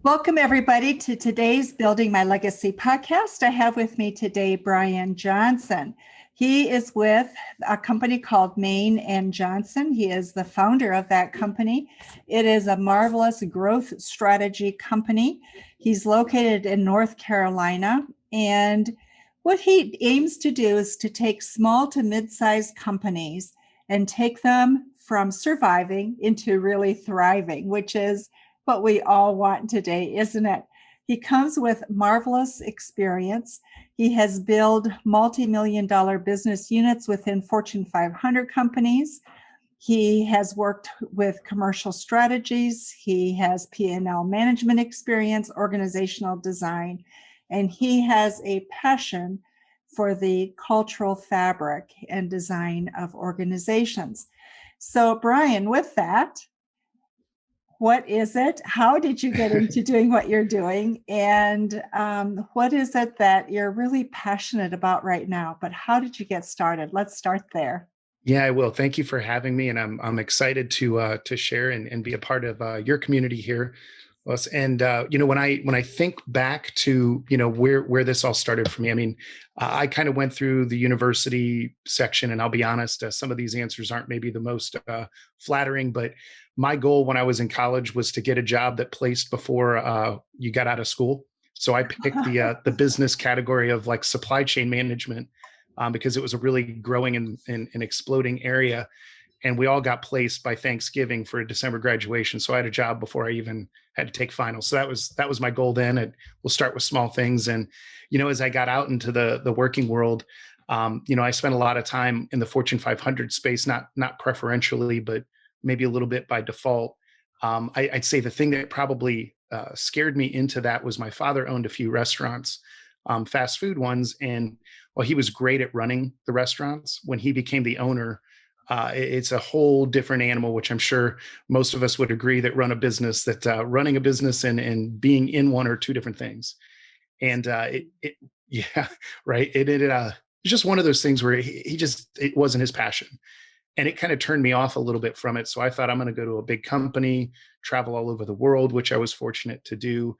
Welcome, everybody, to today's Building My Legacy podcast. I have with me today Brian Johnson. He is with a company called Main and Johnson. He is the founder of that company. It is a marvelous growth strategy company. He's located in North Carolina, and what he aims to do is to take small to mid-sized companies and take them from surviving into really thriving, which is what we all want today, isn't it? He comes with marvelous experience. He has built multi-million-dollar business units within Fortune 500 companies. He has worked with commercial strategies. He has P&L management experience, organizational design, and he has a passion for the cultural fabric and design of organizations. So, Brian, with that, what is it? How did you get into doing what you're doing? And what is it that you're really passionate about right now? But how did you get started? Let's start there. Yeah, I will. Thank you for having me, and I'm excited to share and be a part of your community here. And when I think back to where this all started for me, I mean, I kind of went through the university section, and I'll be honest, some of these answers aren't maybe the most flattering, but my goal when I was in college was to get a job that placed before you got out of school. So I picked the business category of like supply chain management because it was a really growing and exploding area. And we all got placed by Thanksgiving for a December graduation. So I had a job before I even had to take finals. So that was my goal then. And we'll start with small things. And, as I got out into the working world, I spent a lot of time in the Fortune 500 space, not preferentially, but maybe a little bit by default. I'd say the thing that probably scared me into that was my father owned a few restaurants, fast food ones. And while he was great at running the restaurants, when he became the owner, it's a whole different animal, which I'm sure most of us would agree that running a business and being in one are two different things. And yeah, right. It's just one of those things where it wasn't his passion. And it kind of turned me off a little bit from it. So I thought I'm going to go to a big company, travel all over the world, which I was fortunate to do.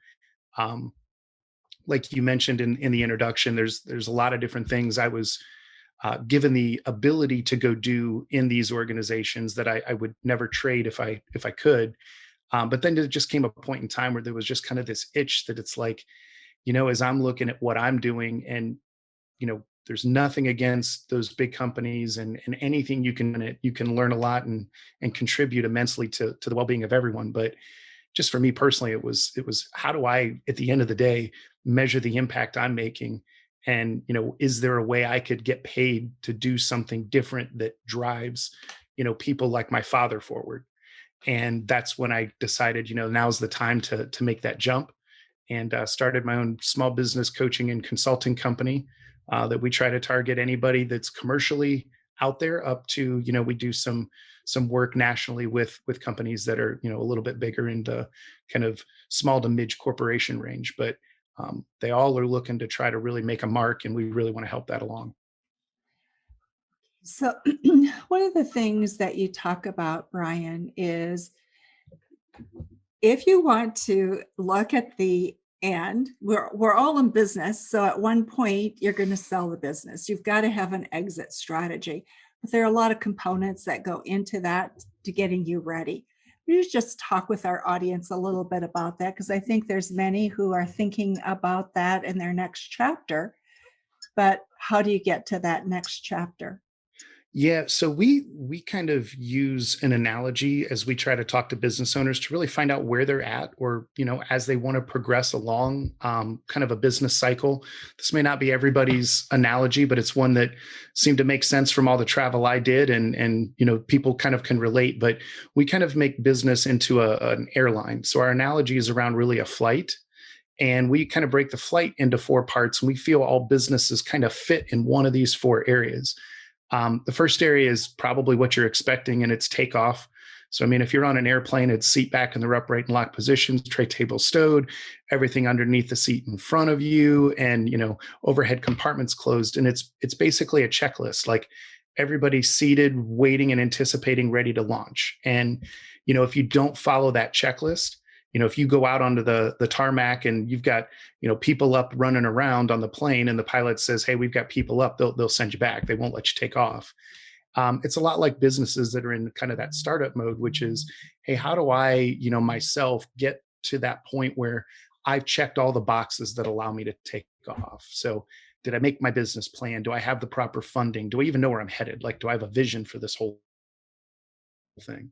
Like you mentioned in the introduction, there's a lot of different things I was given the ability to go do in these organizations that I would never trade if I could. But then there just came a point in time where there was just kind of this itch that it's like, as I'm looking at what I'm doing and, there's nothing against those big companies and anything you can learn a lot and contribute immensely to the well-being of everyone. But just for me personally, it was how do I, at the end of the day, measure the impact I'm making? And, is there a way I could get paid to do something different that drives, people like my father forward? And that's when I decided, now's the time to make that jump, and started my own small business coaching and consulting company that we try to target anybody that's commercially out there up to, we do some work nationally with companies that are, a little bit bigger into kind of small to mid corporation range, but they all are looking to try to really make a mark, and we really want to help that along. So one of the things that you talk about, Brian, is if you want to look at the end, we're all in business. So at one point, you're going to sell the business. You've got to have an exit strategy. But there are a lot of components that go into that to getting you ready. You just talk with our audience a little bit about that, because I think there's many who are thinking about that in their next chapter. But how do you get to that next chapter? Yeah, so we kind of use an analogy as we try to talk to business owners to really find out where they're at, or as they want to progress along kind of a business cycle. This may not be everybody's analogy, but it's one that seemed to make sense from all the travel I did, and people kind of can relate. But we kind of make business into an airline. So our analogy is around really a flight. And we kind of break the flight into four parts, and we feel all businesses kind of fit in one of these four areas. The first area is probably what you're expecting, and it's takeoff. So, I mean, if you're on an airplane, it's seat back in the upright and locked positions, tray table stowed, everything underneath the seat in front of you, and, overhead compartments closed. And it's basically a checklist, like everybody's seated, waiting and anticipating, ready to launch. And, if you don't follow that checklist, if you go out onto the tarmac and you've got, people up running around on the plane and the pilot says, hey, we've got people up, they'll send you back. They won't let you take off. It's a lot like businesses that are in kind of that startup mode, which is, hey, how do I, myself get to that point where I've checked all the boxes that allow me to take off? So did I make my business plan? Do I have the proper funding? Do I even know where I'm headed? Like, do I have a vision for this whole thing?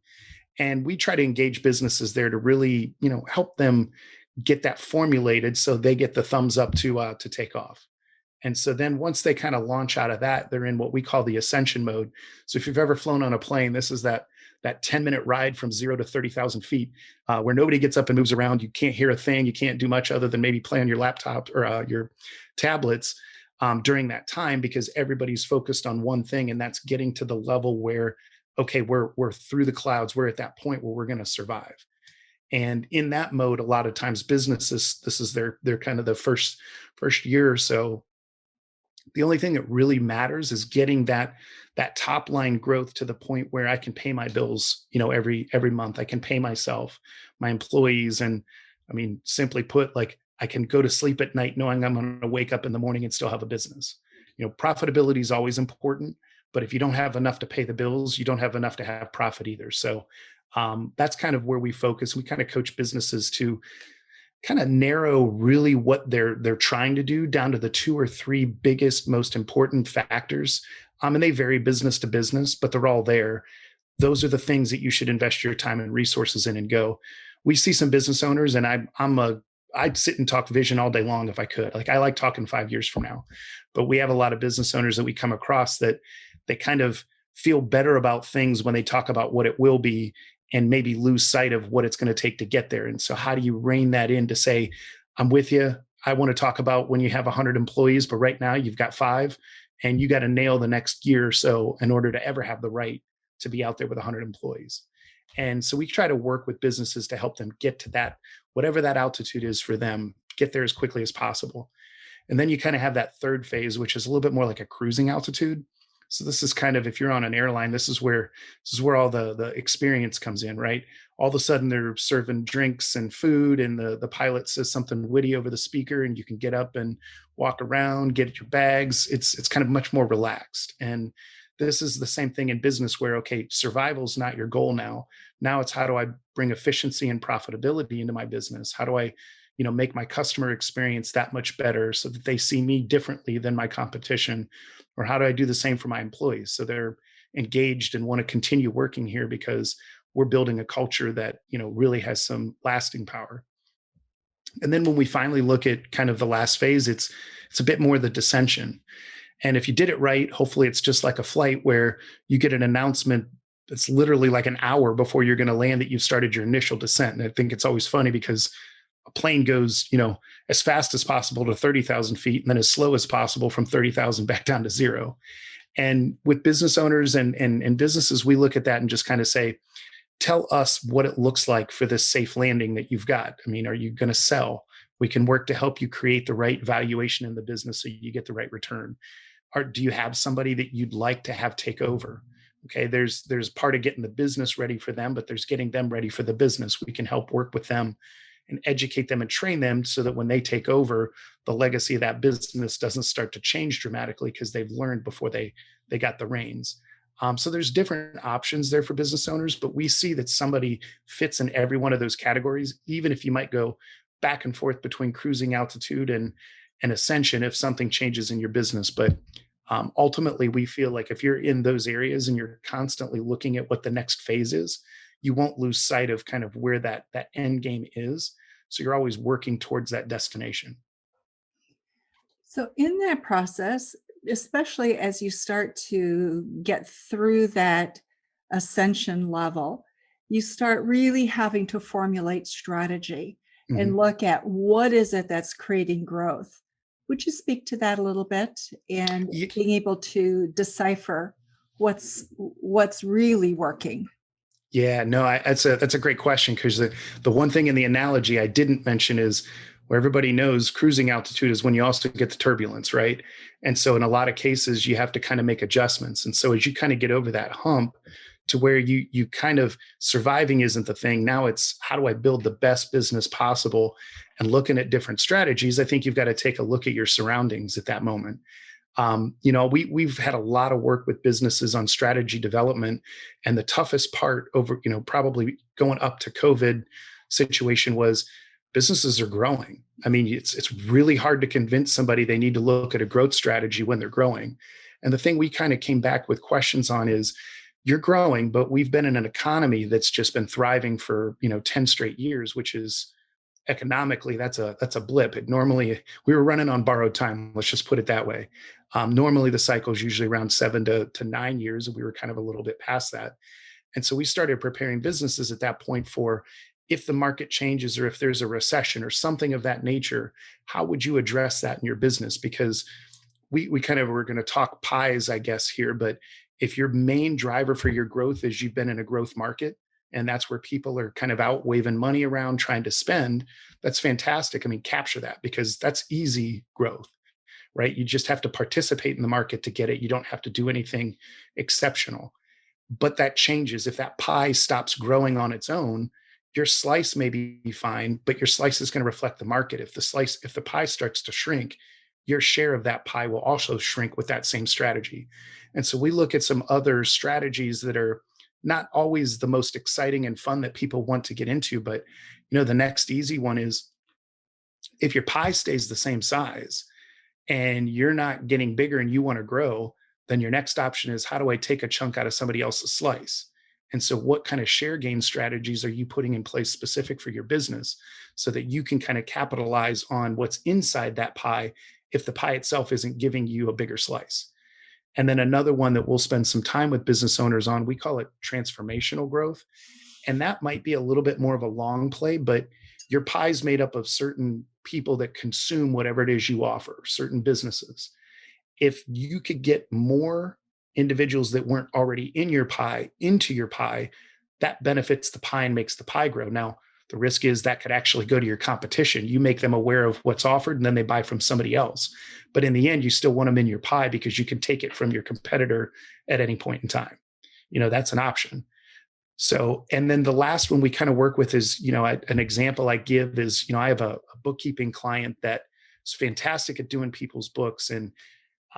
And we try to engage businesses there to really, help them get that formulated so they get the thumbs up to take off. And so then once they kind of launch out of that, they're in what we call the ascension mode. So if you've ever flown on a plane, this is that 10-minute ride from 0 to 30,000 feet, where nobody gets up and moves around. You can't hear a thing. You can't do much other than maybe play on your laptop or your tablets during that time, because everybody's focused on one thing, and that's getting to the level where, okay, we're through the clouds. We're at that point where we're going to survive. And in that mode, a lot of times businesses, this is their kind of the first year or so. The only thing that really matters is getting that top line growth to the point where I can pay my bills, every month. I can pay myself, my employees. And I mean, simply put, like, I can go to sleep at night knowing I'm going to wake up in the morning and still have a business. Profitability is always important, but if you don't have enough to pay the bills, you don't have enough to have profit either. So that's kind of where we focus. We kind of coach businesses to kind of narrow really what they're trying to do down to the 2 or 3 biggest, most important factors. And they vary business to business, but they're all there. Those are the things that you should invest your time and resources in and go. We see some business owners, and I'd sit and talk vision all day long if I could. Like, I like talking 5 years from now, but we have a lot of business owners that we come across that they kind of feel better about things when they talk about what it will be, and maybe lose sight of what it's going to take to get there. And so how do you rein that in to say, I'm with you. I want to talk about when you have 100 employees, but right now you've got 5, and you got to nail the next year or so in order to ever have the right to be out there with 100 employees. And so we try to work with businesses to help them get to that, whatever that altitude is for them, get there as quickly as possible. And then you kind of have that third phase, which is a little bit more like a cruising altitude. So this is kind of, if you're on an airline, this is where all the experience comes in, right? All of a sudden they're serving drinks and food, and the pilot says something witty over the speaker, and you can get up and walk around, get your bags. It's kind of much more relaxed. And this is the same thing in business where, okay, survival is not your goal now. Now it's, how do I bring efficiency and profitability into my business? How do I, make my customer experience that much better so that they see me differently than my competition? Or how do I do the same for my employees so they're engaged and want to continue working here because we're building a culture that, really has some lasting power. And then when we finally look at kind of the last phase, it's a bit more the descension. And if you did it right, hopefully it's just like a flight where you get an announcement that's literally like an hour before you're going to land that you've started your initial descent. And I think it's always funny because a plane goes, as fast as possible to 30,000 feet, and then as slow as possible from 30,000 back down to 0. And with business owners and businesses, we look at that and just kind of say, tell us what it looks like for this safe landing that you've got. I mean, are you going to sell? We can work to help you create the right valuation in the business so you get the right return. Or do you have somebody that you'd like to have take over? Okay, there's part of getting the business ready for them, but there's getting them ready for the business. We can help work with them and educate them and train them so that when they take over, the legacy of that business doesn't start to change dramatically because they've learned before they got the reins. So there's different options there for business owners, but we see that somebody fits in every one of those categories, even if you might go back and forth between cruising altitude and ascension if something changes in your business. But ultimately, we feel like if you're in those areas and you're constantly looking at what the next phase is, you won't lose sight of kind of where that end game is. So you're always working towards that destination. So in that process, especially as you start to get through that ascension level, you start really having to formulate strategy and look at what is it that's creating growth. Would you speak to that a little bit, and being able to decipher what's really working? Yeah, no, that's a great question, because the one thing in the analogy I didn't mention is where everybody knows cruising altitude is when you also get the turbulence, right? And so in a lot of cases, you have to kind of make adjustments. And so as you kind of get over that hump, to where you kind of surviving isn't the thing. Now it's how do I build the best business possible, and looking at different strategies. I think you've got to take a look at your surroundings at that moment. We've had a lot of work with businesses on strategy development, and the toughest part over, probably going up to COVID situation was businesses are growing. I mean, it's really hard to convince somebody they need to look at a growth strategy when they're growing. And the thing we kind of came back with questions on is, you're growing, but we've been in an economy that's just been thriving for 10 straight years, which is economically that's a blip. Normally we were running on borrowed time. Let's just put it that way. Normally the cycle is usually around 7 to 9 years, and we were kind of a little bit past that. And so we started preparing businesses at that point for, if the market changes or if there's a recession or something of that nature, how would you address that in your business? Because we kind of were going to talk pies, I guess, here, but if your main driver for your growth is you've been in a growth market, and that's where people are kind of out waving money around trying to spend, that's fantastic. I mean, capture that, because that's easy growth, right? You just have to participate in the market to get it. You don't have to do anything exceptional. But that changes. If that pie stops growing on its own, your slice may be fine, but your slice is going to reflect the market. If the pie starts to shrink, your share of that pie will also shrink with that same strategy. And so we look at some other strategies that are not always the most exciting and fun that people want to get into, but the next easy one is, if your pie stays the same size and you're not getting bigger and you want to grow, then your next option is, how do I take a chunk out of somebody else's slice? And so what kind of share gain strategies are you putting in place specific for your business, so that you can kind of capitalize on what's inside that pie if the pie itself isn't giving you a bigger slice? And then another one that we'll spend some time with business owners on, we call it transformational growth. And that might be a little bit more of a long play, but your pie is made up of certain people that consume whatever it is you offer, certain businesses. If you could get more individuals that weren't already in your pie into your pie, that benefits the pie and makes the pie grow. Now, the risk is that could actually go to your competition. You make them aware of what's offered, and then they buy from somebody else. But in the end, you still want them in your pie, because you can take it from your competitor at any point in time. That's an option. So, and then the last one we kind of work with is, an example I give is, I have a bookkeeping client that is fantastic at doing people's books. And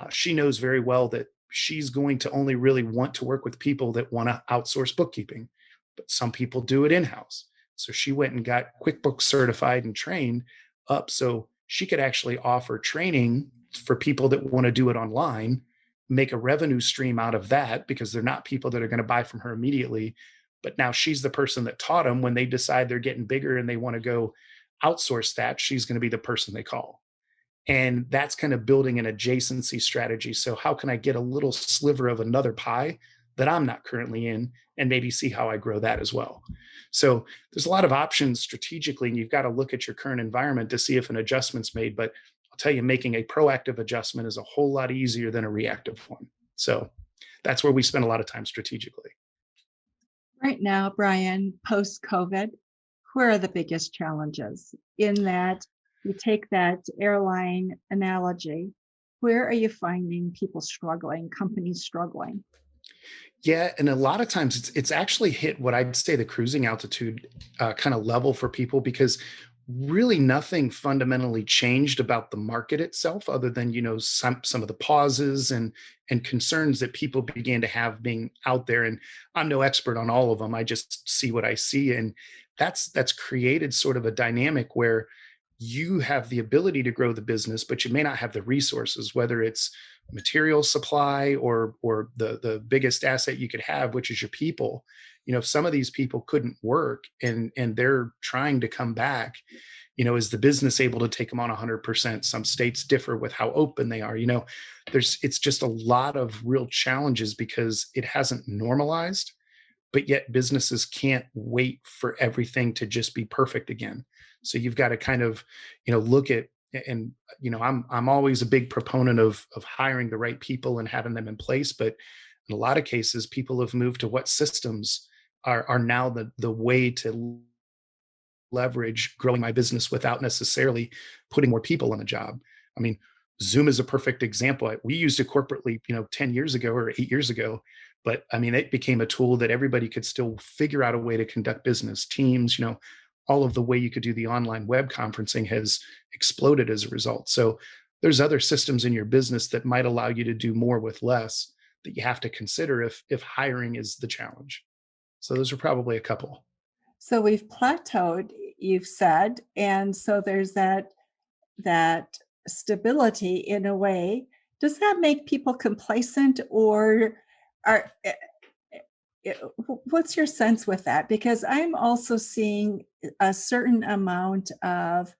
she knows very well that she's going to only really want to work with people that want to outsource bookkeeping, but some people do it in-house. So she went and got QuickBooks certified and trained up, so she could actually offer training for people that want to do it online, make a revenue stream out of that, because they're not people that are going to buy from her immediately. But now she's the person that taught them. When they decide they're getting bigger and they want to go outsource that, she's going to be the person they call. And that's kind of building an adjacency strategy. So how can I get a little sliver of another pie that I'm not currently in, and maybe see how I grow that as well? So there's a lot of options strategically, and you've got to look at your current environment to see if an adjustment's made. But I'll tell you, making a proactive adjustment is a whole lot easier than a reactive one. So that's where we spend a lot of time strategically. Right now, Brian, post-COVID, where are the biggest challenges? In that, you take that airline analogy, where are you finding people struggling, companies struggling? Yeah, and a lot of times it's actually hit what I'd say the cruising altitude kind of level for people, because really nothing fundamentally changed about the market itself, other than some of the pauses and concerns that people began to have being out there. And I'm no expert on all of them. I just see what I see, and that's created sort of a dynamic where you have the ability to grow the business, but you may not have the resources, whether it's material supply or the biggest asset you could have, which is your people. If some of these people couldn't work and they're trying to come back, is the business able to take them on 100%? Some states differ with how open they are. It's just a lot of real challenges because it hasn't normalized, but yet businesses can't wait for everything to just be perfect again. So you've got to kind of, look at, and, I'm always a big proponent of hiring the right people and having them in place. But in a lot of cases, people have moved to what systems are now the way to leverage growing my business without necessarily putting more people on the job. I mean, Zoom is a perfect example. We used it corporately, 10 years ago or 8 years ago, But I mean, it became a tool that everybody could still figure out a way to conduct business. Teams, all of the way you could do the online web conferencing has exploded as a result. So there's other systems in your business that might allow you to do more with less that you have to consider if hiring is the challenge. So those are probably a couple. So we've plateaued, you've said, and so there's that stability in a way. Does that make people complacent, or are what's your sense with that? Because I'm also seeing a certain amount of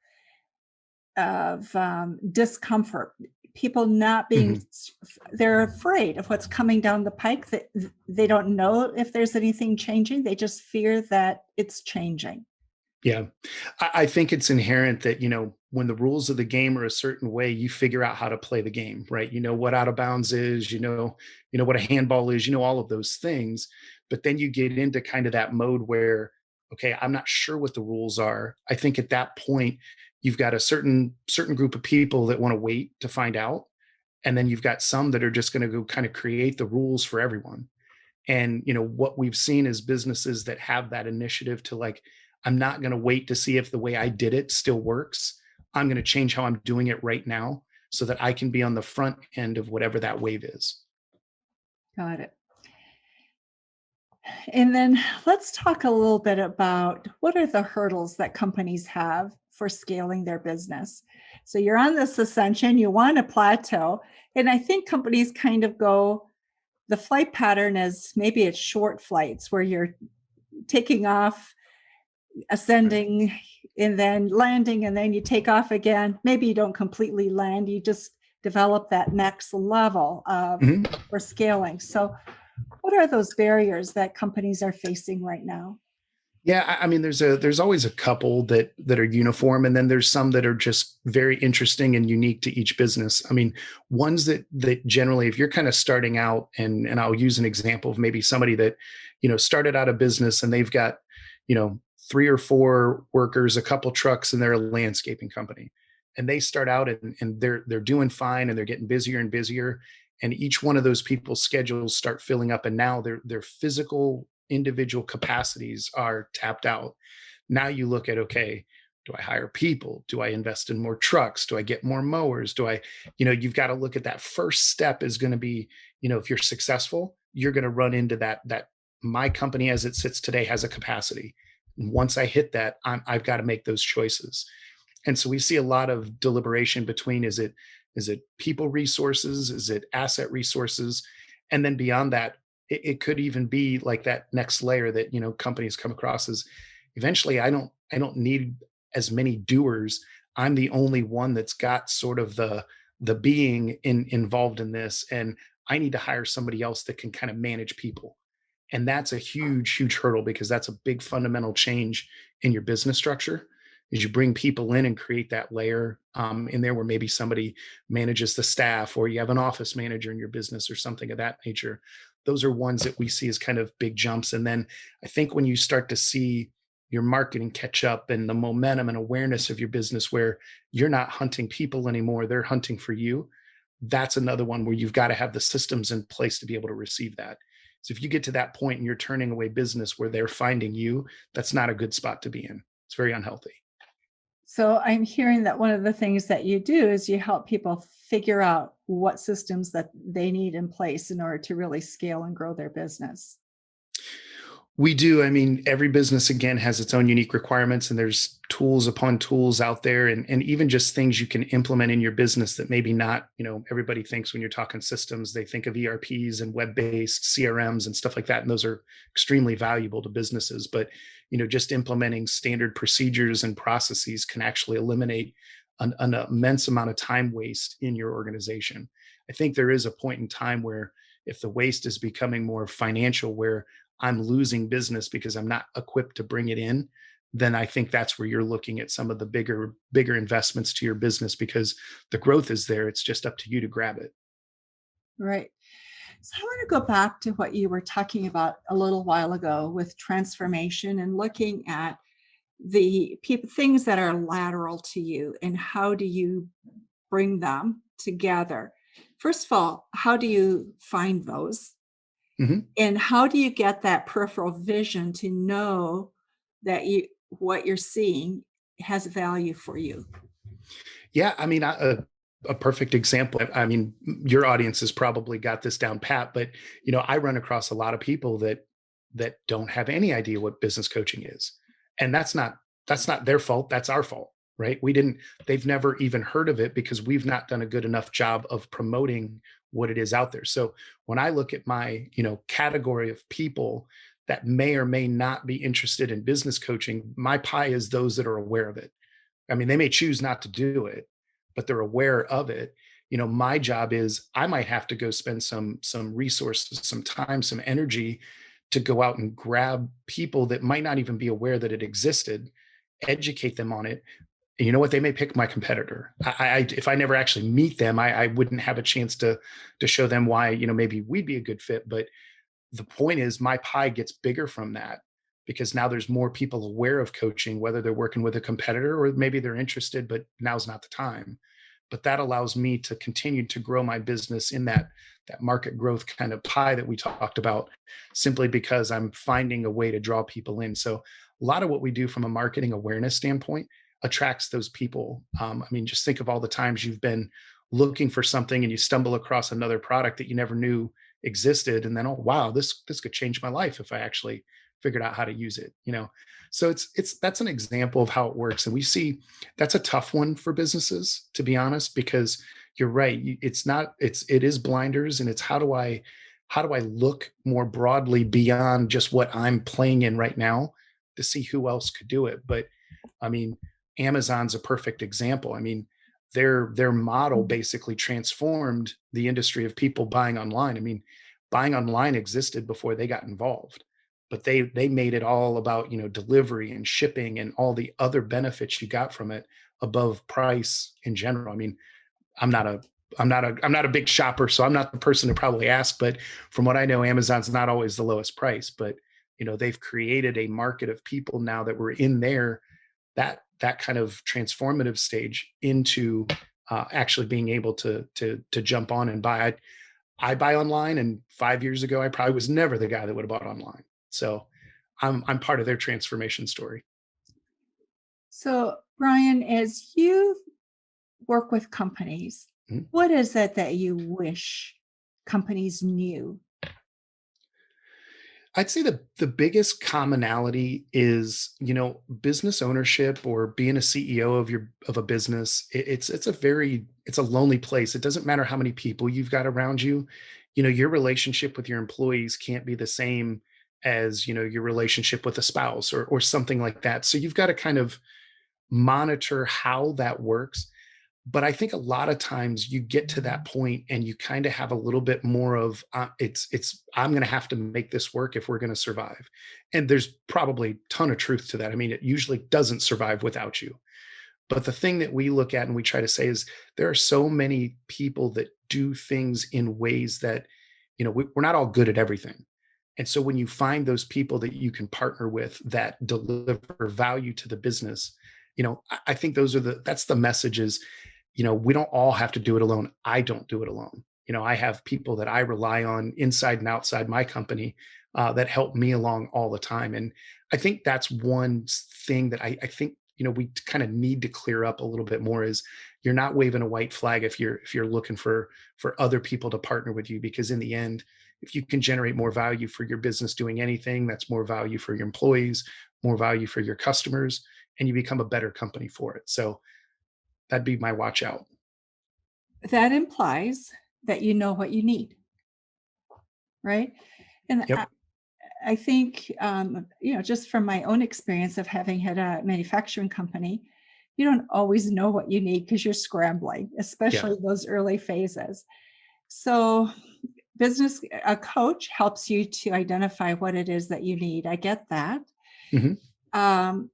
discomfort. People not being, Mhm. they're afraid of what's coming down the pike. That they don't know if there's anything changing. They just fear that it's changing. Yeah. I think it's inherent that, when the rules of the game are a certain way, you figure out how to play the game, right? You know what out of bounds is, what a handball is, all of those things. But then you get into kind of that mode where, okay, I'm not sure what the rules are. I think at that point, you've got a certain group of people that want to wait to find out. And then you've got some that are just going to go kind of create the rules for everyone. And what we've seen is businesses that have that initiative to, like, I'm not going to wait to see if the way I did it still works. I'm going to change how I'm doing it right now so that I can be on the front end of whatever that wave is. Got it. And then let's talk a little bit about what are the hurdles that companies have for scaling their business. So you're on this ascension, you want a plateau, and I think companies kind of go, the flight pattern is maybe it's short flights where you're taking off, Right. ascending, and then landing, and then you take off again. Maybe you don't completely land, you just develop that next level of Mhm. for scaling. So what are those barriers that companies are facing right now? Yeah, I mean, there's always a couple that are uniform, and then there's some that are just very interesting and unique to each business. I mean, ones that generally, if you're kind of starting out, and I'll use an example of maybe somebody that started out a business and they've got you know 3 or 4 workers, a couple trucks, and they're a landscaping company, and they start out and they're doing fine and they're getting busier and busier, and each one of those people's schedules start filling up, and now their physical individual capacities are tapped out. Now you look at, okay, do I hire people? Do I invest in more trucks? Do I get more mowers? You've got to look at that first step is going to be, if you're successful, you're going to run into that my company as it sits today has a capacity. And once I hit that, I've got to make those choices. And so we see a lot of deliberation between, is it people resources? Is it asset resources? And then beyond that, it could even be like that next layer that companies come across is eventually I don't need as many doers. I'm the only one that's got sort of the being involved in this, and I need to hire somebody else that can kind of manage people. And that's a huge hurdle, because that's a big fundamental change in your business structure, is you bring people in and create that layer in there where maybe somebody manages the staff, or you have an office manager in your business or something of that nature. Those are ones that we see as kind of big jumps. And then I think when you start to see your marketing catch up and the momentum and awareness of your business, where you're not hunting people anymore, they're hunting for you, that's another one where you've got to have the systems in place to be able to receive that. So if you get to that point and you're turning away business where they're finding you, that's not a good spot to be in. It's very unhealthy. So I'm hearing that one of the things that you do is you help people figure out what systems that they need in place in order to really scale and grow their business. We do. I mean, every business again has its own unique requirements, and there's tools upon tools out there, and even just things you can implement in your business that maybe not, everybody thinks when you're talking systems, they think of ERPs and web-based CRMs and stuff like that. And those are extremely valuable to businesses. But, just implementing standard procedures and processes can actually eliminate an immense amount of time waste in your organization. I think there is a point in time where, if the waste is becoming more financial, where I'm losing business because I'm not equipped to bring it in, then I think that's where you're looking at some of the bigger investments to your business, because the growth is there. It's just up to you to grab it. Right. So I want to go back to what you were talking about a little while ago with transformation and looking at the people, things that are lateral to you, and how do you bring them together? First of all, how do you find those? Mhm. And how do you get that peripheral vision to know that what you're seeing has value for you? Yeah, I mean, a perfect example. I mean, your audience has probably got this down pat, but I run across a lot of people that don't have any idea what business coaching is, and that's not their fault. That's our fault, right? We didn't. They've never even heard of it because we've not done a good enough job of promoting what it is out there. So when I look at my category of people that may or may not be interested in business coaching, my pie is those that are aware of it. I mean, they may choose not to do it, but they're aware of it. My job is I might have to go spend some resources, some time, some energy to go out and grab people that might not even be aware that it existed, educate them on it. And you know what? They may pick my competitor. If I never actually meet them, I wouldn't have a chance to show them why maybe we'd be a good fit. But the point is my pie gets bigger from that because now there's more people aware of coaching, whether they're working with a competitor or maybe they're interested, but now's not the time. But that allows me to continue to grow my business in that market growth kind of pie that we talked about, simply because I'm finding a way to draw people in. So a lot of what we do from a marketing awareness standpoint attracts those people. I mean, just think of all the times you've been looking for something and you stumble across another product that you never knew existed, and then, oh wow, this could change my life if I actually figured out how to use it. So it's that's an example of how it works. And we see that's a tough one for businesses, to be honest, because you're right. It's not, it is blinders, and it's how do I look more broadly beyond just what I'm playing in right now to see who else could do it. But I mean, Amazon's a perfect example. I mean, their model basically transformed the industry of people buying online. I mean, buying online existed before they got involved, but they made it all about, delivery and shipping and all the other benefits you got from it above price in general. I mean, I'm not a I'm not a big shopper, so I'm not the person to probably ask, but from what I know, Amazon's not always the lowest price, but they've created a market of people now that were in there, that kind of transformative stage into actually being able to jump on and buy. I buy online, and 5 years ago, I probably was never the guy that would have bought online. So I'm part of their transformation story. So, Brian, as you work with companies, Mhm. what is it that you wish companies knew? I'd say the biggest commonality is, business ownership or being a CEO of a business. It's a lonely place. It doesn't matter how many people you've got around you. Your relationship with your employees can't be the same as, your relationship with a spouse or something like that. So you've got to kind of monitor how that works. But I think a lot of times you get to that point and you kind of have a little bit more of it's I'm going to have to make this work if we're going to survive. And there's probably a ton of truth to that. I mean, it usually doesn't survive without you. But the thing that we look at and we try to say is there are so many people that do things in ways that, we're not all good at everything. And so when you find those people that you can partner with that deliver value to the business, I think that's the messages. We don't all have to do it alone. I don't do it alone. I have people that I rely on inside and outside my company that help me along all the time. And I think that's one thing that I think, we kind of need to clear up a little bit more is you're not waving a white flag if you're looking for other people to partner with you, because in the end, if you can generate more value for your business doing anything, that's more value for your employees, more value for your customers, and you become a better company for it. So that'd be my watch out. That implies that you know what you need, right? And Yep. I think, just from my own experience of having had a manufacturing company, you don't always know what you need because you're scrambling, Yeah. especially those early phases. So, a coach helps you to identify what it is that you need. I get that. Hmm. Um,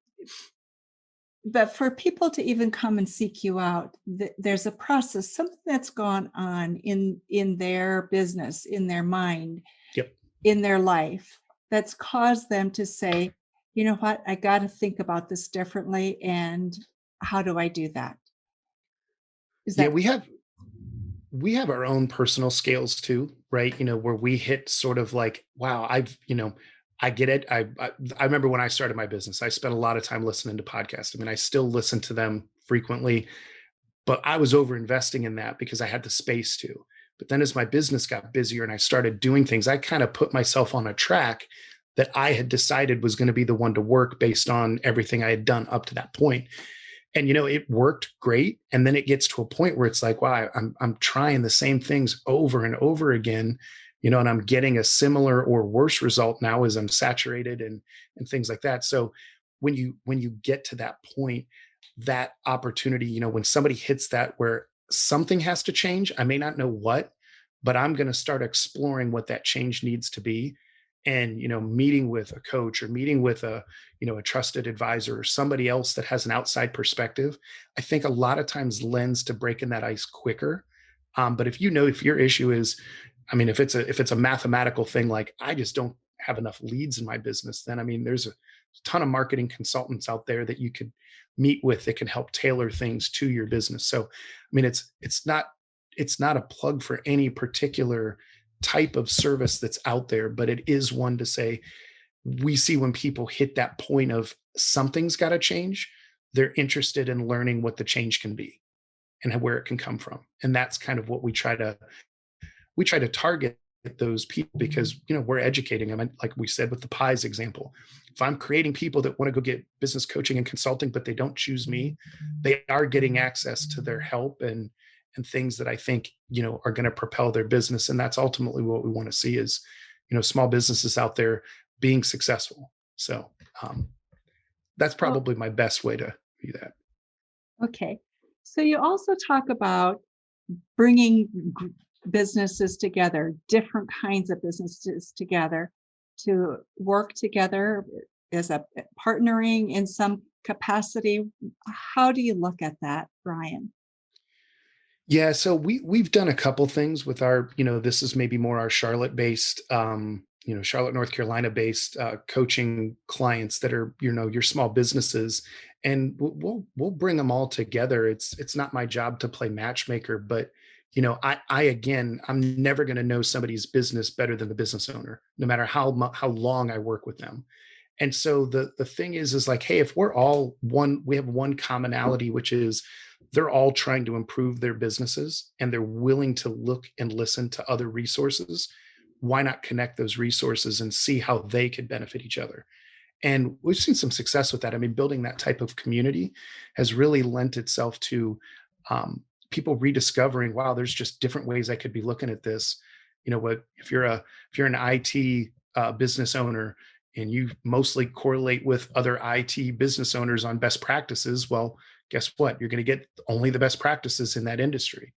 but for people to even come and seek you out, there's a process, something that's gone on in their business, in their mind, Yep. in their life, that's caused them to say, you know what, I got to think about this differently. And how do I do that? Is Yeah, that we have our own personal scales too, right? Where we hit sort of like, wow, I get it. I remember when I started my business, I spent a lot of time listening to podcasts. I mean, I still listen to them frequently, but I was over investing in that because I had the space to. But then as my business got busier and I started doing things, I kind of put myself on a track that I had decided was going to be the one to work based on everything I had done up to that point. And it worked great. And then it gets to a point where it's like, wow, I'm trying the same things over and over again, and I'm getting a similar or worse result now as I'm saturated and things like that. So when you get to that point, that opportunity, when somebody hits that where something has to change, I may not know what, but I'm going to start exploring what that change needs to be. And meeting with a coach or meeting with a trusted advisor or somebody else that has an outside perspective, I think a lot of times lends to breaking that ice quicker. But if if your issue is, I mean, if it's a mathematical thing, like I just don't have enough leads in my business, then I mean, there's a ton of marketing consultants out there that you could meet with that can help tailor things to your business. So, I mean, it's not a plug for any particular type of service that's out there, but it is one to say, we see when people hit that point of something's got to change, they're interested in learning what the change can be and where it can come from. And that's kind of what we try to target those people because we're educating them. And like we said with the pies example, if I'm creating people that want to go get business coaching and consulting, but they don't choose me, they are getting access to their help and things that I think are going to propel their business. And that's ultimately what we want to see is small businesses out there being successful. So that's Well, probably my best way to view that. okay. So you also talk about bringing businesses together, different kinds of businesses together to work together as a partnering in some capacity. How do you look at that, Brian? Yeah, so we've done a couple things with our, this is maybe more our Charlotte based, Charlotte, North Carolina based coaching clients that are, your small businesses, and we'll bring them all together. It's not my job to play matchmaker, but I again, I'm never going to know somebody's business better than the business owner, no matter how long I work with them. And so the thing is like, hey, if we're all one, we have one commonality, which is they're all trying to improve their businesses and they're willing to look and listen to other resources. Why not connect those resources and see how they could benefit each other? And we've seen some success with that. I mean, building that type of community has really lent itself to people rediscovering, wow, there's just different ways I could be looking at this. What if you're an IT business owner and you mostly correlate with other IT business owners on best practices? Well, guess what? You're going to get only the best practices in that industry.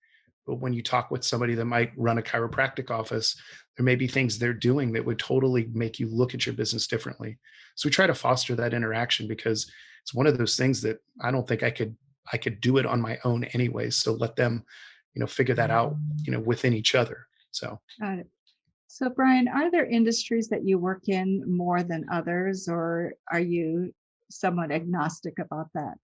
But when you talk with somebody that might run a chiropractic office, there may be things they're doing that would totally make you look at your business differently. So we try to foster that interaction because it's one of those things that I don't think I could do it on my own anyways. So let them, figure that out, within each other. So Got it. So, Brian, are there industries that you work in more than others, or are you somewhat agnostic about that?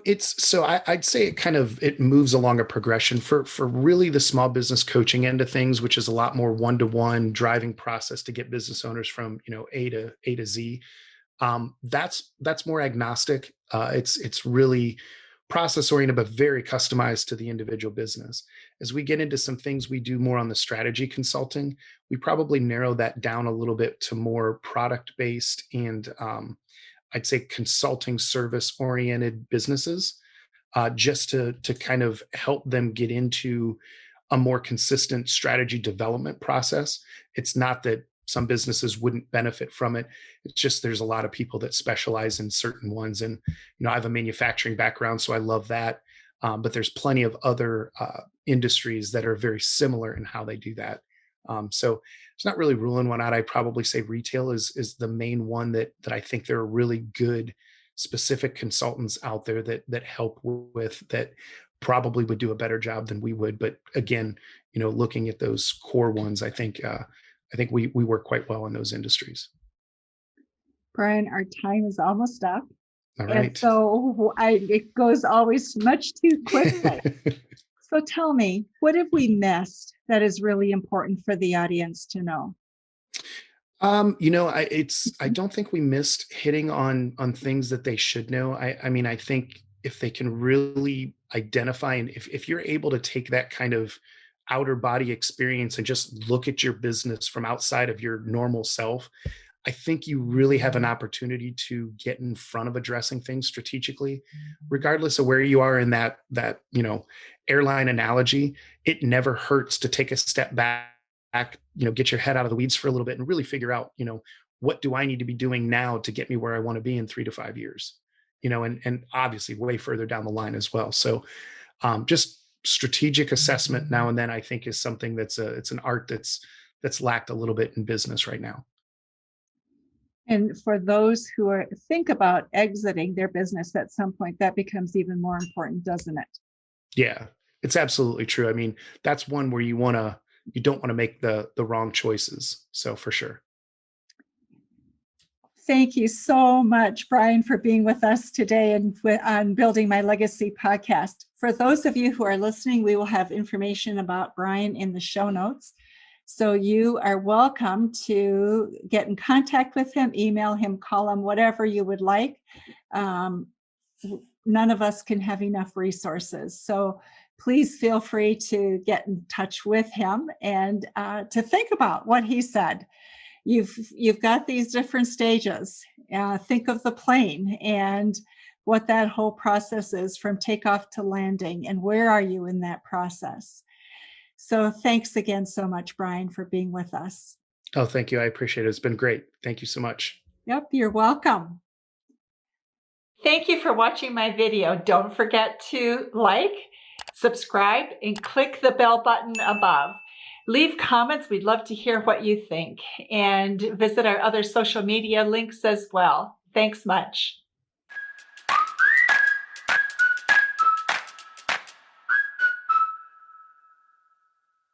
it's so I'd say it moves along a progression for really the small business coaching end of things, which is a lot more one-to-one driving process to get business owners from A to Z. That's more agnostic. It's really process oriented, but very customized to the individual business. As we get into some things we do more on the strategy consulting, we probably narrow that down a little bit to more product based and I'd say consulting service oriented businesses, just to kind of help them get into a more consistent strategy development process. It's not that some businesses wouldn't benefit from it. It's just there's a lot of people that specialize in certain ones. And, I have a manufacturing background, so I love that. But there's plenty of other industries that are very similar in how they do that. So it's not really ruling one out. I'd probably say retail is the main one that I think there are really good specific consultants out there that help with that probably would do a better job than we would. But again, looking at those core ones, I think we work quite well in those industries. Brian, our time is almost up. All And right. so it goes always much too quickly. So tell me, what have we missed that is really important for the audience to know? I don't think we missed hitting on things that they should know. I mean, I think if they can really identify, and if you're able to take that kind of outer body experience and just look at your business from outside of your normal self, I think you really have an opportunity to get in front of addressing things strategically, regardless of where you are in that airline analogy. It never hurts to take a step back, get your head out of the weeds for a little bit and really figure out, what do I need to be doing now to get me where I want to be in 3 to 5 years, and obviously way further down the line as well. So just strategic assessment now and then, I think, is something it's an art that's lacked a little bit in business right now. And for those who think about exiting their business at some point, that becomes even more important, doesn't it? Yeah, it's absolutely true. I mean, that's one where you don't want to make the wrong choices. So for sure. Thank you so much, Brian, for being with us today and on Building My Legacy podcast. For those of you who are listening, we will have information about Brian in the show notes. So you are welcome to get in contact with him, email him, call him, whatever you would like. None of us can have enough resources. So please feel free to get in touch with him and to think about what he said. You've got these different stages. Think of the plane and what that whole process is from takeoff to landing, and where are you in that process? So thanks again so much, Brian, for being with us. Oh, thank you. I appreciate it. It's been great. Thank you so much. Yep, you're welcome. Thank you for watching my video. Don't forget to like, subscribe, and click the bell button above. Leave comments. We'd love to hear what you think. And visit our other social media links as well. Thanks much.